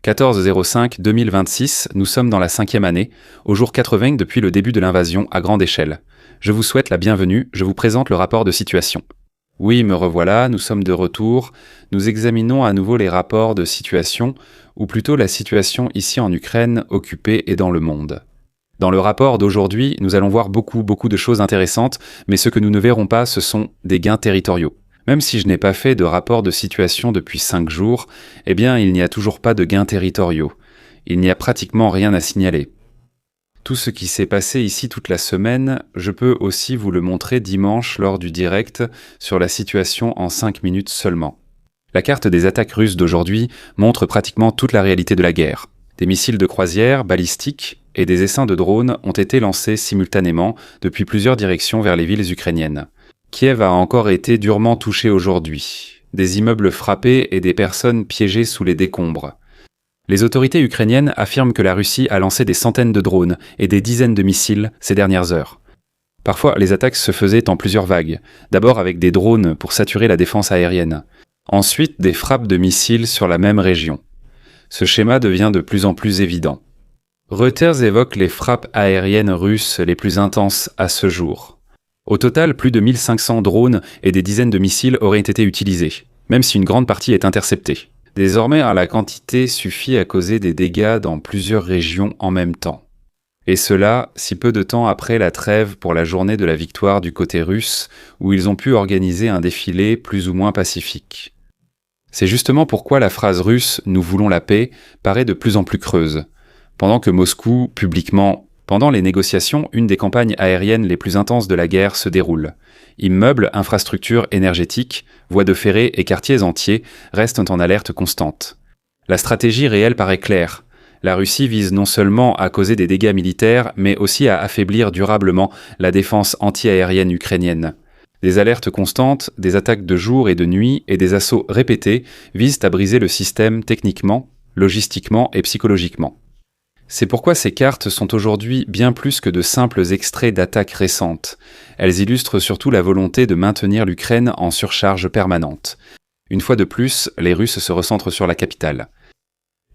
14-05-2026, nous sommes dans la 5e année, au jour 80 depuis le début de l'invasion à grande échelle. Je vous souhaite la bienvenue, je vous présente le rapport de situation. Oui, me revoilà, nous sommes de retour. Nous examinons à nouveau les rapports de situation, ou plutôt la situation ici en Ukraine, occupée et dans le monde. Dans le rapport d'aujourd'hui, nous allons voir beaucoup de choses intéressantes, mais ce que nous ne verrons pas, ce sont des gains territoriaux. Même si je n'ai pas fait de rapport de situation depuis 5 jours, eh bien, il n'y a toujours pas de gains territoriaux. Il n'y a pratiquement rien à signaler. Tout ce qui s'est passé ici toute la semaine, je peux aussi vous le montrer dimanche lors du direct sur la situation en 5 minutes seulement. La carte des attaques russes d'aujourd'hui montre pratiquement toute la réalité de la guerre. Des missiles de croisière, balistiques et des essaims de drones ont été lancés simultanément depuis plusieurs directions vers les villes ukrainiennes. Kiev a encore été durement touché aujourd'hui. Des immeubles frappés et des personnes piégées sous les décombres. Les autorités ukrainiennes affirment que la Russie a lancé des centaines de drones et des dizaines de missiles ces dernières heures. Parfois, les attaques se faisaient en plusieurs vagues. D'abord avec des drones pour saturer la défense aérienne. Ensuite, des frappes de missiles sur la même région. Ce schéma devient de plus en plus évident. Reuters évoque les frappes aériennes russes les plus intenses à ce jour. Au total, plus de 1500 drones et des dizaines de missiles auraient été utilisés, même si une grande partie est interceptée. Désormais, la quantité suffit à causer des dégâts dans plusieurs régions en même temps. Et cela, si peu de temps après la trêve pour la journée de la victoire du côté russe, où ils ont pu organiser un défilé plus ou moins pacifique. C'est justement pourquoi la phrase russe « nous voulons la paix » paraît de plus en plus creuse. Pendant que Moscou, publiquement, pendant les négociations, une des campagnes aériennes les plus intenses de la guerre se déroule. Immeubles, infrastructures énergétiques, voies de ferrée et quartiers entiers restent en alerte constante. La stratégie réelle paraît claire. La Russie vise non seulement à causer des dégâts militaires, mais aussi à affaiblir durablement la défense anti-aérienne ukrainienne. Des alertes constantes, des attaques de jour et de nuit et des assauts répétés visent à briser le système techniquement, logistiquement et psychologiquement. C'est pourquoi ces cartes sont aujourd'hui bien plus que de simples extraits d'attaques récentes. Elles illustrent surtout la volonté de maintenir l'Ukraine en surcharge permanente. Une fois de plus, les Russes se recentrent sur la capitale.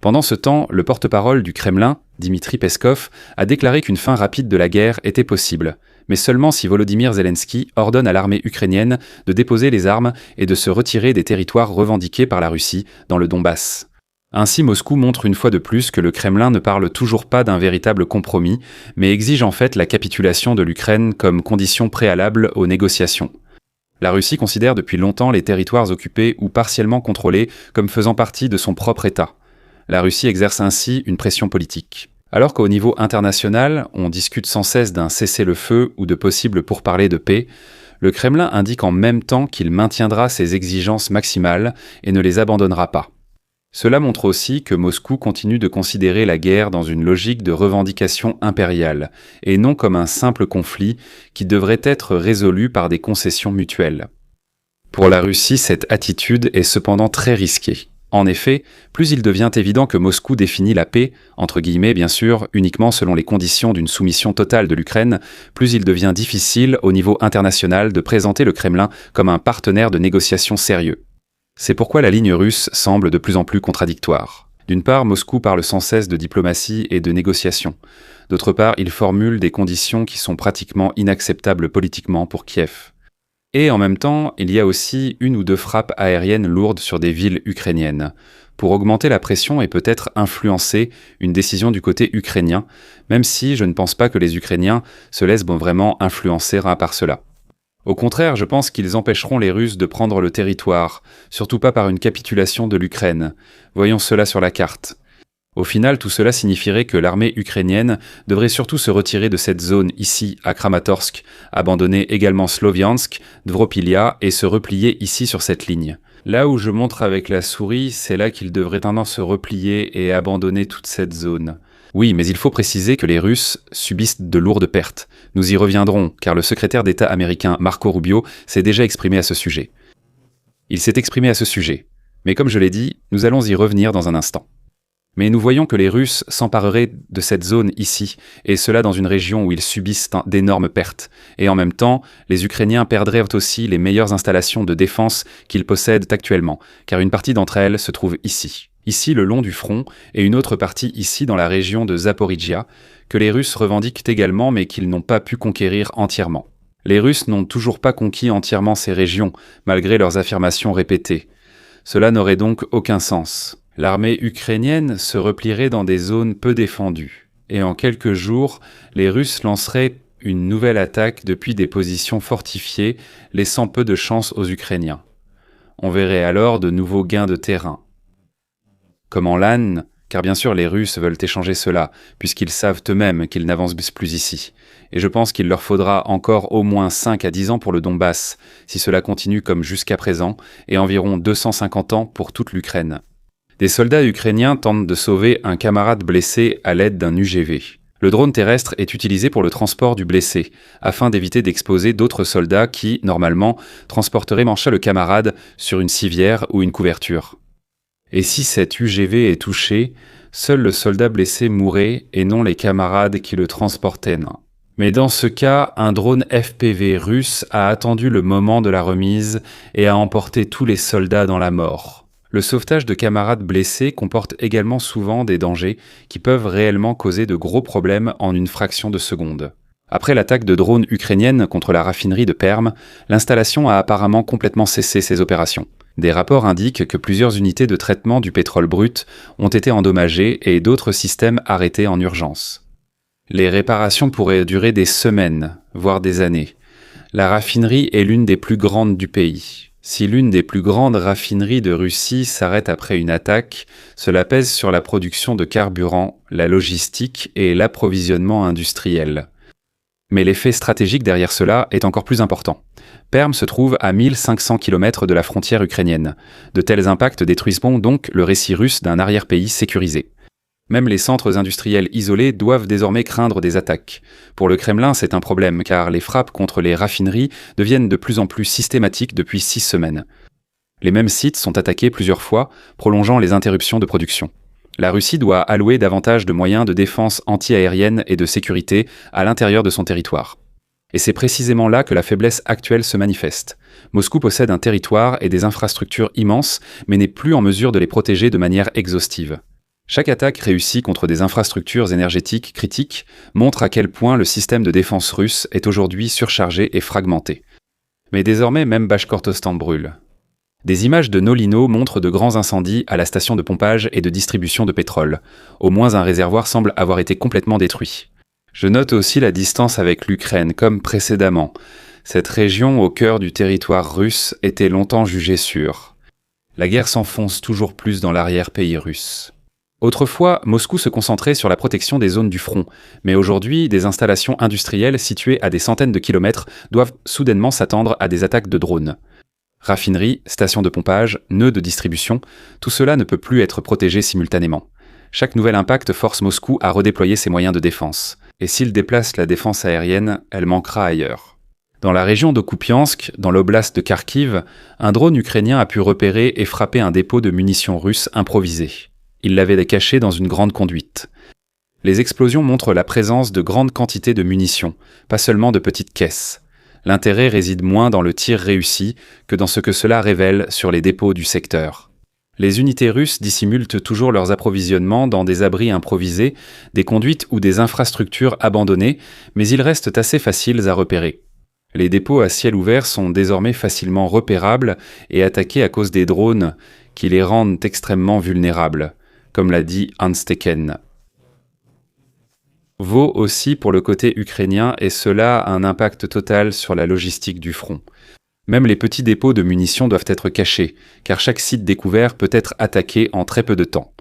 Pendant ce temps, le porte-parole du Kremlin, Dmitri Peskov, a déclaré qu'une fin rapide de la guerre était possible, mais seulement si Volodymyr Zelensky ordonne à l'armée ukrainienne de déposer les armes et de se retirer des territoires revendiqués par la Russie dans le Donbass. Ainsi, Moscou montre une fois de plus que le Kremlin ne parle toujours pas d'un véritable compromis, mais exige en fait la capitulation de l'Ukraine comme condition préalable aux négociations. La Russie considère depuis longtemps les territoires occupés ou partiellement contrôlés comme faisant partie de son propre État. La Russie exerce ainsi une pression politique. Alors qu'au niveau international, on discute sans cesse d'un cessez-le-feu ou de possibles pourparlers de paix, le Kremlin indique en même temps qu'il maintiendra ses exigences maximales et ne les abandonnera pas. Cela montre aussi que Moscou continue de considérer la guerre dans une logique de revendication impériale, et non comme un simple conflit qui devrait être résolu par des concessions mutuelles. Pour la Russie, cette attitude est cependant très risquée. En effet, plus il devient évident que Moscou définit la paix, entre guillemets bien sûr, uniquement selon les conditions d'une soumission totale de l'Ukraine, plus il devient difficile au niveau international de présenter le Kremlin comme un partenaire de négociation sérieux. C'est pourquoi la ligne russe semble de plus en plus contradictoire. D'une part, Moscou parle sans cesse de diplomatie et de négociation. D'autre part, il formule des conditions qui sont pratiquement inacceptables politiquement pour Kiev. Et en même temps, il y a aussi une ou deux frappes aériennes lourdes sur des villes ukrainiennes, pour augmenter la pression et peut-être influencer une décision du côté ukrainien, même si je ne pense pas que les Ukrainiens se laissent vraiment influencer par cela. Au contraire, je pense qu'ils empêcheront les Russes de prendre le territoire, surtout pas par une capitulation de l'Ukraine. Voyons cela sur la carte. Au final, tout cela signifierait que l'armée ukrainienne devrait surtout se retirer de cette zone ici, à Kramatorsk, abandonner également Sloviansk, Dvropilia et se replier ici sur cette ligne. Là où je montre avec la souris, c'est là qu'ils devraient tendance se replier et abandonner toute cette zone. Oui, mais il faut préciser que les Russes subissent de lourdes pertes. Nous y reviendrons, car le secrétaire d'État américain Marco Rubio s'est déjà exprimé à ce sujet. Il s'est exprimé à ce sujet, mais comme je l'ai dit, nous allons y revenir dans un instant. Mais nous voyons que les Russes s'empareraient de cette zone ici, et cela dans une région où ils subissent d'énormes pertes. Et en même temps, les Ukrainiens perdraient aussi les meilleures installations de défense qu'ils possèdent actuellement, car une partie d'entre elles se trouve ici. ici le long du front, et une autre partie ici dans la région de Zaporijia, que les Russes revendiquent également mais qu'ils n'ont pas pu conquérir entièrement. Les Russes n'ont toujours pas conquis entièrement ces régions, malgré leurs affirmations répétées. Cela n'aurait donc aucun sens. L'armée ukrainienne se replierait dans des zones peu défendues, et en quelques jours, les Russes lanceraient une nouvelle attaque depuis des positions fortifiées, laissant peu de chance aux Ukrainiens. On verrait alors de nouveaux gains de terrain. Comme en LAN, car bien sûr les Russes veulent échanger cela, puisqu'ils savent eux-mêmes qu'ils n'avancent plus ici. Et je pense qu'il leur faudra encore au moins 5 à 10 ans pour le Donbass, si cela continue comme jusqu'à présent, et environ 250 ans pour toute l'Ukraine. Des soldats ukrainiens tentent de sauver un camarade blessé à l'aide d'un UGV. Le drone terrestre est utilisé pour le transport du blessé, afin d'éviter d'exposer d'autres soldats qui, normalement, transporteraient le camarade sur une civière ou une couverture. Et si cet UGV est touché, seul le soldat blessé mourrait et non les camarades qui le transportaient. Mais dans ce cas, un drone FPV russe a attendu le moment de la remise et a emporté tous les soldats dans la mort. Le sauvetage de camarades blessés comporte également souvent des dangers qui peuvent réellement causer de gros problèmes en une fraction de seconde. Après l'attaque de drones ukrainiennes contre la raffinerie de Perm, l'installation a apparemment complètement cessé ses opérations. Des rapports indiquent que plusieurs unités de traitement du pétrole brut ont été endommagées et d'autres systèmes arrêtés en urgence. Les réparations pourraient durer des semaines, voire des années. La raffinerie est l'une des plus grandes du pays. Si l'une des plus grandes raffineries de Russie s'arrête après une attaque, cela pèse sur la production de carburant, la logistique et l'approvisionnement industriel. Mais l'effet stratégique derrière cela est encore plus important. Perm se trouve à 1500 km de la frontière ukrainienne. De tels impacts détruiseront donc le récit russe d'un arrière-pays sécurisé. Même les centres industriels isolés doivent désormais craindre des attaques. Pour le Kremlin, c'est un problème, car les frappes contre les raffineries deviennent de plus en plus systématiques depuis 6 semaines. Les mêmes sites sont attaqués plusieurs fois, prolongeant les interruptions de production. La Russie doit allouer davantage de moyens de défense anti-aérienne et de sécurité à l'intérieur de son territoire. Et c'est précisément là que la faiblesse actuelle se manifeste. Moscou possède un territoire et des infrastructures immenses, mais n'est plus en mesure de les protéger de manière exhaustive. Chaque attaque réussie contre des infrastructures énergétiques critiques montre à quel point le système de défense russe est aujourd'hui surchargé et fragmenté. Mais désormais, même Bachkortostan brûle. Des images de Nolino montrent de grands incendies à la station de pompage et de distribution de pétrole. Au moins un réservoir semble avoir été complètement détruit. Je note aussi la distance avec l'Ukraine, comme précédemment. Cette région au cœur du territoire russe était longtemps jugée sûre. La guerre s'enfonce toujours plus dans l'arrière-pays russe. Autrefois, Moscou se concentrait sur la protection des zones du front, mais aujourd'hui, des installations industrielles situées à des centaines de kilomètres doivent soudainement s'attendre à des attaques de drones. Raffineries, stations de pompage, nœuds de distribution, tout cela ne peut plus être protégé simultanément. Chaque nouvel impact force Moscou à redéployer ses moyens de défense. Et s'il déplace la défense aérienne, elle manquera ailleurs. Dans la région de Kupiansk, dans l'oblast de Kharkiv, un drone ukrainien a pu repérer et frapper un dépôt de munitions russes improvisé. Il l'avait caché dans une grande conduite. Les explosions montrent la présence de grandes quantités de munitions, pas seulement de petites caisses. L'intérêt réside moins dans le tir réussi que dans ce que cela révèle sur les dépôts du secteur. Les unités russes dissimulent toujours leurs approvisionnements dans des abris improvisés, des conduites ou des infrastructures abandonnées, mais ils restent assez faciles à repérer. Les dépôts à ciel ouvert sont désormais facilement repérables et attaqués à cause des drones qui les rendent extrêmement vulnérables, comme l'a dit Hans Tecken. Vaut aussi pour le côté ukrainien et cela a un impact total sur la logistique du front. Même les petits dépôts de munitions doivent être cachés, car chaque site découvert peut être attaqué en très peu de temps.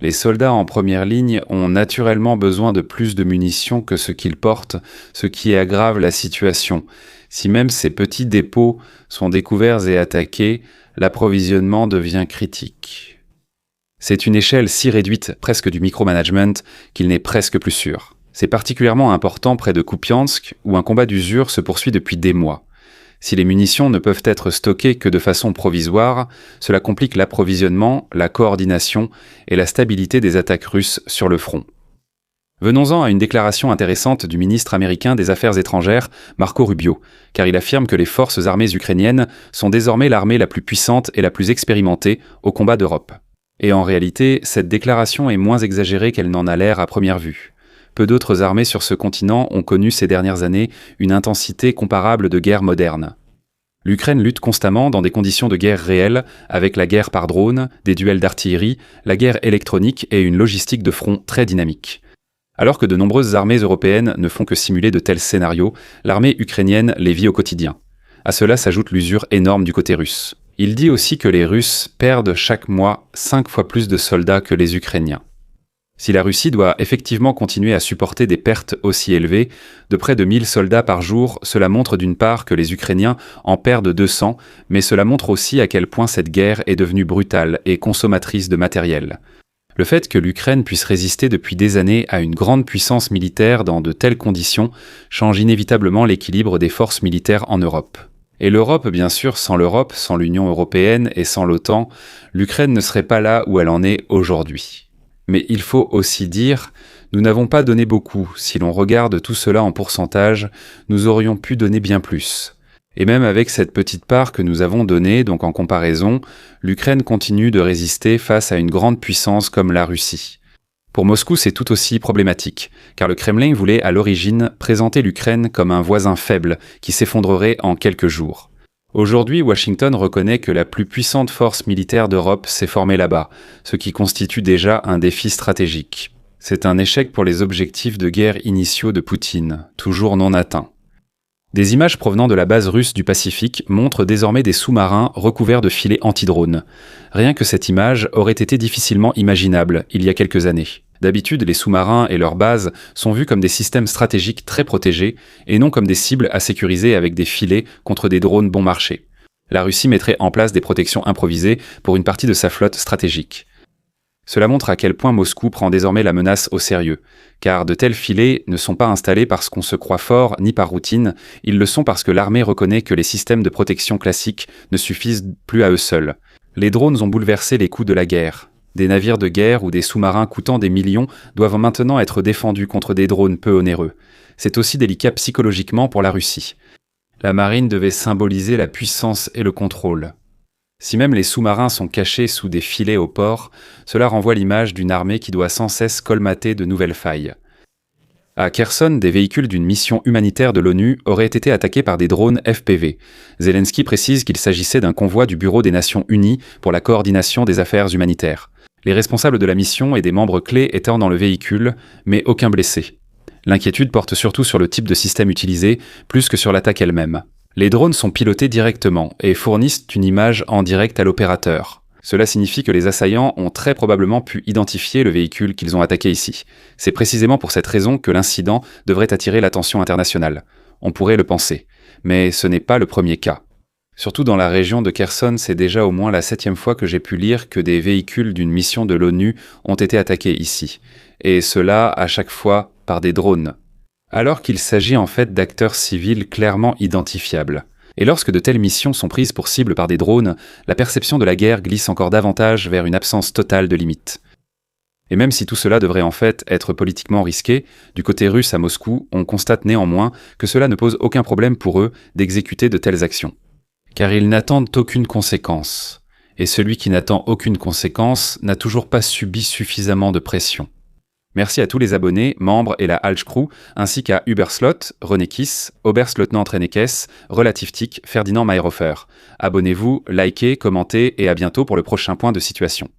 Les soldats en première ligne ont naturellement besoin de plus de munitions que ce qu'ils portent, ce qui aggrave la situation. Si même ces petits dépôts sont découverts et attaqués, l'approvisionnement devient critique. C'est une échelle si réduite, presque du micromanagement, qu'il n'est presque plus sûr. C'est particulièrement important près de Kupiansk, où un combat d'usure se poursuit depuis des mois. Si les munitions ne peuvent être stockées que de façon provisoire, cela complique l'approvisionnement, la coordination et la stabilité des attaques russes sur le front. Venons-en à une déclaration intéressante du ministre américain des Affaires étrangères, Marco Rubio, car il affirme que les forces armées ukrainiennes sont désormais l'armée la plus puissante et la plus expérimentée au combat d'Europe. Et en réalité, cette déclaration est moins exagérée qu'elle n'en a l'air à première vue. Peu d'autres armées sur ce continent ont connu ces dernières années une intensité comparable de guerre moderne. L'Ukraine lutte constamment dans des conditions de guerre réelles, avec la guerre par drone, des duels d'artillerie, la guerre électronique et une logistique de front très dynamique. Alors que de nombreuses armées européennes ne font que simuler de tels scénarios, l'armée ukrainienne les vit au quotidien. À cela s'ajoute l'usure énorme du côté russe. Il dit aussi que les Russes perdent chaque mois 5 fois plus de soldats que les Ukrainiens. Si la Russie doit effectivement continuer à supporter des pertes aussi élevées, de près de 1000 soldats par jour, cela montre d'une part que les Ukrainiens en perdent 200, mais cela montre aussi à quel point cette guerre est devenue brutale et consommatrice de matériel. Le fait que l'Ukraine puisse résister depuis des années à une grande puissance militaire dans de telles conditions change inévitablement l'équilibre des forces militaires en Europe. Et l'Europe, bien sûr, sans l'Europe, sans l'Union européenne et sans l'OTAN, l'Ukraine ne serait pas là où elle en est aujourd'hui. Mais il faut aussi dire, nous n'avons pas donné beaucoup. Si l'on regarde tout cela en pourcentage, nous aurions pu donner bien plus. Et même avec cette petite part que nous avons donnée, donc en comparaison, l'Ukraine continue de résister face à une grande puissance comme la Russie. Pour Moscou, c'est tout aussi problématique, car le Kremlin voulait à l'origine présenter l'Ukraine comme un voisin faible qui s'effondrerait en quelques jours. Aujourd'hui, Washington reconnaît que la plus puissante force militaire d'Europe s'est formée là-bas, ce qui constitue déjà un défi stratégique. C'est un échec pour les objectifs de guerre initiaux de Poutine, toujours non atteints. Des images provenant de la base russe du Pacifique montrent désormais des sous-marins recouverts de filets anti-drones. Rien que cette image aurait été difficilement imaginable il y a quelques années. D'habitude, les sous-marins et leurs bases sont vus comme des systèmes stratégiques très protégés et non comme des cibles à sécuriser avec des filets contre des drones bon marché. La Russie mettrait en place des protections improvisées pour une partie de sa flotte stratégique. Cela montre à quel point Moscou prend désormais la menace au sérieux, car de tels filets ne sont pas installés parce qu'on se croit fort ni par routine, ils le sont parce que l'armée reconnaît que les systèmes de protection classiques ne suffisent plus à eux seuls. Les drones ont bouleversé les coûts de la guerre. Des navires de guerre ou des sous-marins coûtant des millions doivent maintenant être défendus contre des drones peu onéreux. C'est aussi délicat psychologiquement pour la Russie. La marine devait symboliser la puissance et le contrôle. Si même les sous-marins sont cachés sous des filets au port, cela renvoie l'image d'une armée qui doit sans cesse colmater de nouvelles failles. À Kherson, des véhicules d'une mission humanitaire de l'ONU auraient été attaqués par des drones FPV. Zelensky précise qu'il s'agissait d'un convoi du Bureau des Nations Unies pour la coordination des affaires humanitaires. Les responsables de la mission et des membres clés étant dans le véhicule, mais aucun blessé. L'inquiétude porte surtout sur le type de système utilisé, plus que sur l'attaque elle-même. Les drones sont pilotés directement et fournissent une image en direct à l'opérateur. Cela signifie que les assaillants ont très probablement pu identifier le véhicule qu'ils ont attaqué ici. C'est précisément pour cette raison que l'incident devrait attirer l'attention internationale. On pourrait le penser. Mais ce n'est pas le premier cas. Surtout dans la région de Kherson, c'est déjà au moins la 7e fois que j'ai pu lire que des véhicules d'une mission de l'ONU ont été attaqués ici. Et cela, à chaque fois, par des drones. Alors qu'il s'agit en fait d'acteurs civils clairement identifiables. Et lorsque de telles missions sont prises pour cible par des drones, la perception de la guerre glisse encore davantage vers une absence totale de limites. Et même si tout cela devrait en fait être politiquement risqué, du côté russe à Moscou, on constate néanmoins que cela ne pose aucun problème pour eux d'exécuter de telles actions. Car ils n'attendent aucune conséquence. Et celui qui n'attend aucune conséquence n'a toujours pas subi suffisamment de pression. Merci à tous les abonnés, membres et la Halch Crew, ainsi qu'à Uberslot, René Kiss, Oberstleutnant Rennekes, Relativtik, Ferdinand Mayhofer. Abonnez-vous, likez, commentez et à bientôt pour le prochain point de situation.